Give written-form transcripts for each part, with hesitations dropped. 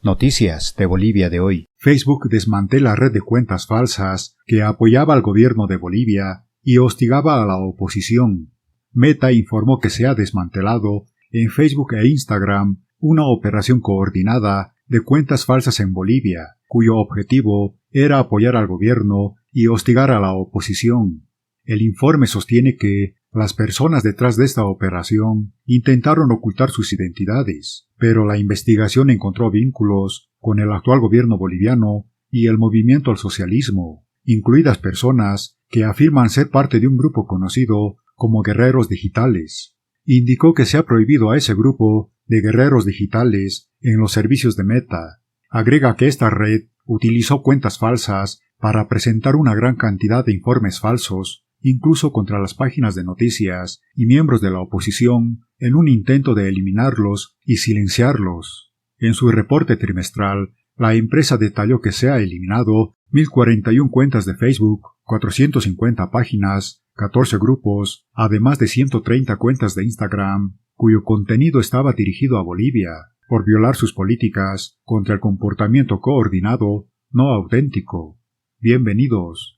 Noticias de Bolivia de hoy. Facebook desmantela red de cuentas falsas que apoyaba al gobierno de Bolivia y hostigaba a la oposición. Meta informó que se ha desmantelado en Facebook e Instagram una operación coordinada de cuentas falsas en Bolivia, cuyo objetivo era apoyar al gobierno y hostigar a la oposición. El informe sostiene que las personas detrás de esta operación intentaron ocultar sus identidades, pero la investigación encontró vínculos con el actual gobierno boliviano y el movimiento al socialismo, incluidas personas que afirman ser parte de un grupo conocido como guerreros digitales. Indicó que se ha prohibido a ese grupo de guerreros digitales en los servicios de Meta. Agrega que esta red utilizó cuentas falsas para presentar una gran cantidad de informes falsos, incluso contra las páginas de noticias y miembros de la oposición, en un intento de eliminarlos y silenciarlos. En su reporte trimestral, la empresa detalló que se ha eliminado 1.041 cuentas de Facebook, 450 páginas, 14 grupos, además de 130 cuentas de Instagram, cuyo contenido estaba dirigido a Bolivia, por violar sus políticas contra el comportamiento coordinado, no auténtico. Bienvenidos.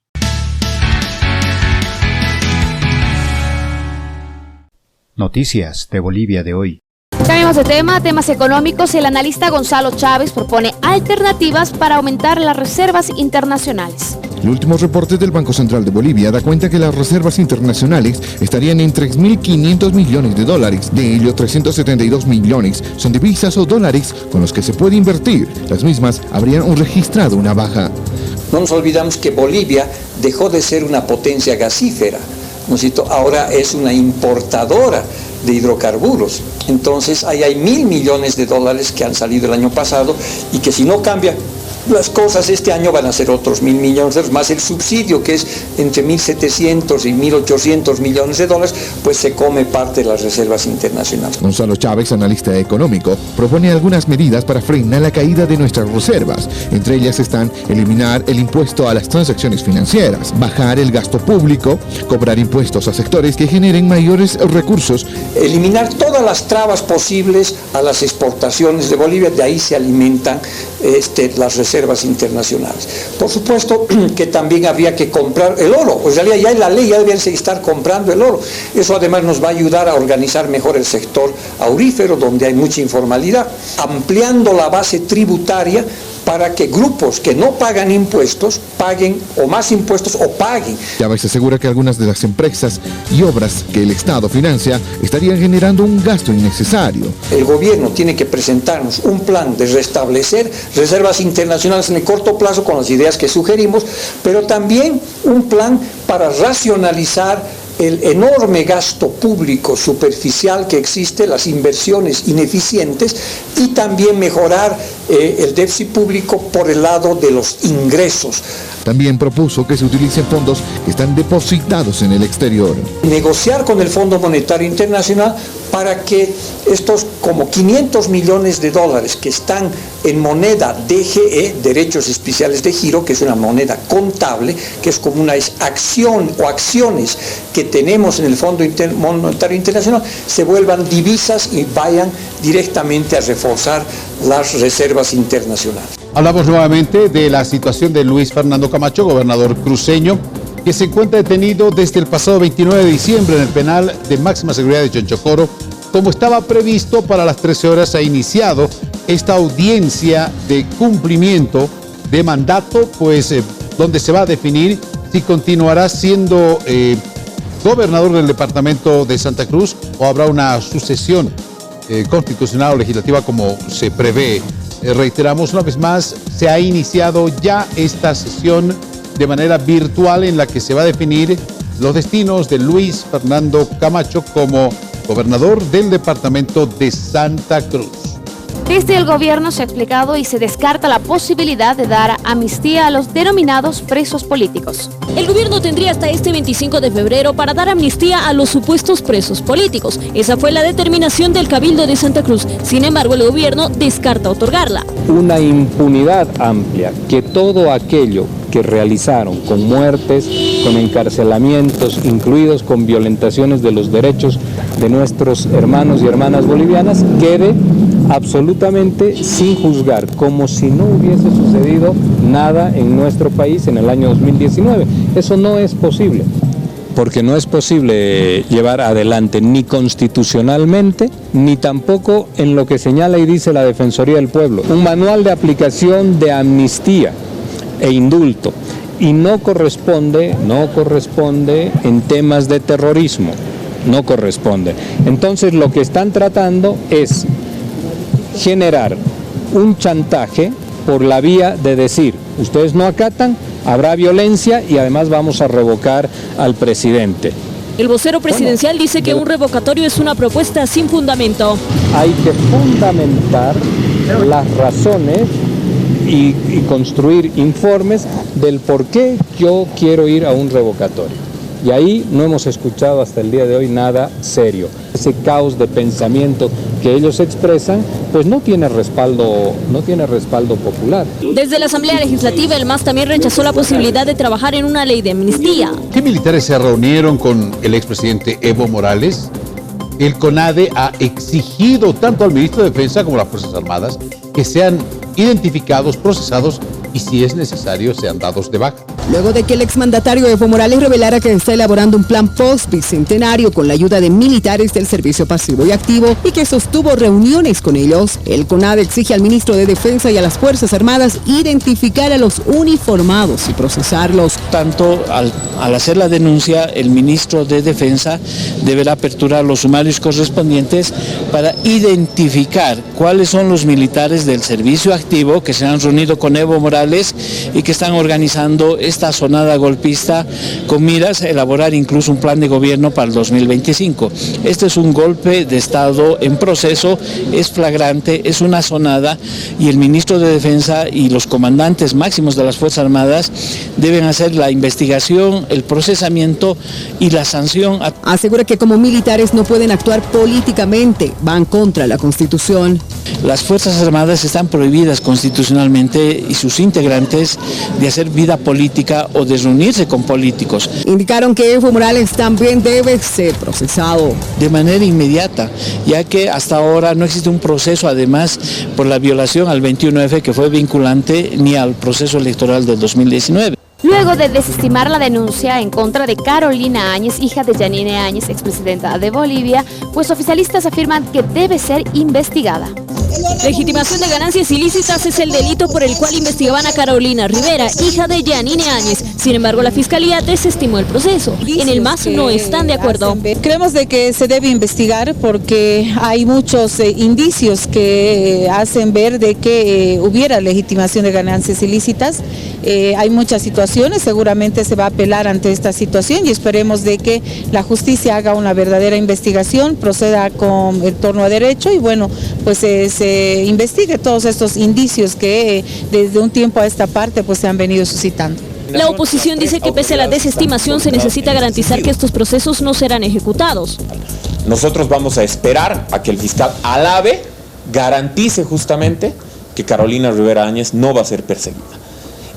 Noticias de Bolivia de hoy. Cambiamos de temas económicos. El analista Gonzalo Chávez propone alternativas para aumentar las reservas internacionales. El último reporte del Banco Central de Bolivia da cuenta que las reservas internacionales estarían en $3.500 millones. De ello, 372 millones son divisas o dólares con los que se puede invertir. Las mismas habrían registrado una baja. No nos olvidamos que Bolivia dejó de ser una potencia gasífera, ¿no es cierto? Ahora es una importadora de hidrocarburos. Entonces ahí hay $1.000 millones que han salido el año pasado y que si no cambian las cosas este año van a ser otros $1.000 millones, más el subsidio que es entre 1.700 y 1.800 millones de dólares, pues se come parte de las reservas internacionales. Gonzalo Chávez, analista económico, propone algunas medidas para frenar la caída de nuestras reservas. Entre ellas están eliminar el impuesto a las transacciones financieras, bajar el gasto público, cobrar impuestos a sectores que generen mayores recursos, eliminar todas las trabas posibles a las exportaciones de Bolivia, de ahí se alimentan las reservas internacionales. Por supuesto que también habría que comprar el oro, en realidad ya en la ley ya deberían estar comprando el oro. Eso además nos va a ayudar a organizar mejor el sector aurífero, donde hay mucha informalidad, ampliando la base tributaria para que grupos que no pagan impuestos paguen o más impuestos o paguen. Chávez asegura que algunas de las empresas y obras que el Estado financia estarían generando un gasto innecesario. El gobierno tiene que presentarnos un plan de restablecer reservas internacionales en el corto plazo con las ideas que sugerimos, pero también un plan para racionalizar el enorme gasto público superficial que existe, las inversiones ineficientes y también mejorar el déficit público por el lado de los ingresos. También propuso que se utilicen fondos que están depositados en el exterior. Negociar con el Fondo Monetario Internacional para que estos como $500 millones que están en moneda DGE, Derechos Especiales de Giro, que es una moneda contable, que es como una acción o acciones que tenemos en el Fondo Monetario Internacional, se vuelvan divisas y vayan directamente a reforzar las reservas internacionales. Hablamos nuevamente de la situación de Luis Fernando Camacho, gobernador cruceño, que se encuentra detenido desde el pasado 29 de diciembre en el penal de máxima seguridad de Chonchocoro. Como estaba previsto, para las 13 horas ha iniciado esta audiencia de cumplimiento de mandato, pues donde se va a definir si continuará siendo gobernador del departamento de Santa Cruz o habrá una sucesión constitucional o legislativa como se prevé. Reiteramos una vez más, se ha iniciado ya esta sesión de manera virtual en la que se va a definir los destinos de Luis Fernando Camacho como gobernador del departamento de Santa Cruz. Desde el gobierno se ha explicado y se descarta la posibilidad de dar amnistía a los denominados presos políticos. El gobierno tendría hasta este 25 de febrero para dar amnistía a los supuestos presos políticos. Esa fue la determinación del Cabildo de Santa Cruz. Sin embargo, el gobierno descarta otorgarla. Una impunidad amplia, que todo aquello que realizaron con muertes, con encarcelamientos, incluidos con violentaciones de los derechos de nuestros hermanos y hermanas bolivianas, quede absolutamente sin juzgar, como si no hubiese sucedido nada en nuestro país en el año 2019. Eso no es posible, porque no es posible llevar adelante ni constitucionalmente, ni tampoco en lo que señala y dice la Defensoría del Pueblo, un manual de aplicación de amnistía e indulto, y no corresponde en temas de terrorismo, no corresponde. Entonces lo que están tratando es generar un chantaje por la vía de decir, ustedes no acatan, habrá violencia y además vamos a revocar al presidente. El vocero presidencial dice que un revocatorio es una propuesta sin fundamento. Hay que fundamentar las razones y construir informes del por qué yo quiero ir a un revocatorio. Y ahí no hemos escuchado hasta el día de hoy nada serio. Ese caos de pensamiento que ellos expresan, pues no tiene respaldo popular. Desde la Asamblea Legislativa, el MAS también rechazó la posibilidad de trabajar en una ley de amnistía. ¿Qué militares se reunieron con el expresidente Evo Morales? El CONADE ha exigido tanto al ministro de Defensa como a las Fuerzas Armadas que sean identificados, procesados y, si es necesario, sean dados de baja. Luego de que el exmandatario Evo Morales revelara que está elaborando un plan post-bicentenario con la ayuda de militares del servicio pasivo y activo y que sostuvo reuniones con ellos, el CONADE exige al ministro de Defensa y a las Fuerzas Armadas identificar a los uniformados y procesarlos. Tanto al hacer la denuncia, el ministro de Defensa deberá aperturar los sumarios correspondientes para identificar cuáles son los militares del servicio activo que se han reunido con Evo Morales y que están organizando esta sonada golpista con miras a elaborar incluso un plan de gobierno para el 2025. Este es un golpe de Estado en proceso, es flagrante, es una sonada y el ministro de Defensa y los comandantes máximos de las Fuerzas Armadas deben hacer la investigación, el procesamiento y la sanción. Asegura que como militares no pueden actuar políticamente, van contra la Constitución. Las Fuerzas Armadas están prohibidas constitucionalmente y sus integrantes de hacer vida política o de reunirse con políticos. Indicaron que Evo Morales también debe ser procesado de manera inmediata, ya que hasta ahora no existe un proceso, además, por la violación al 21F que fue vinculante ni al proceso electoral del 2019. Luego de desestimar la denuncia en contra de Carolina Áñez, hija de Yanine Áñez, expresidenta de Bolivia, pues oficialistas afirman que debe ser investigada. Legitimación de ganancias ilícitas es el delito por el cual investigaban a Carolina Rivera, hija de Yanine Áñez. Sin embargo, la Fiscalía desestimó el proceso. En el MAS no están de acuerdo. Creemos de que se debe investigar porque hay muchos indicios que hacen ver de que hubiera legitimación de ganancias ilícitas. Hay muchas situaciones, seguramente se va a apelar ante esta situación y esperemos de que la justicia haga una verdadera investigación, proceda con el torno a derecho y bueno, pues se investigue todos estos indicios que desde un tiempo a esta parte pues se han venido suscitando. La oposición dice que pese a la desestimación se necesita garantizar que estos procesos no serán ejecutados. Nosotros vamos a esperar a que el fiscal alabe, garantice justamente que Carolina Rivera Áñez no va a ser perseguida.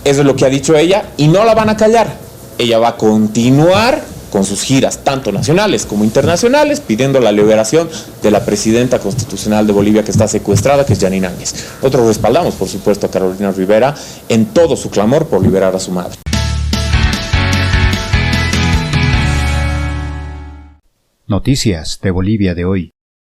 Eso es lo que ha dicho ella y no la van a callar. Ella va a continuar con sus giras, tanto nacionales como internacionales, pidiendo la liberación de la presidenta constitucional de Bolivia que está secuestrada, que es Yanine Áñez. Nosotros respaldamos, por supuesto, a Carolina Rivera en todo su clamor por liberar a su madre. Noticias de Bolivia de hoy.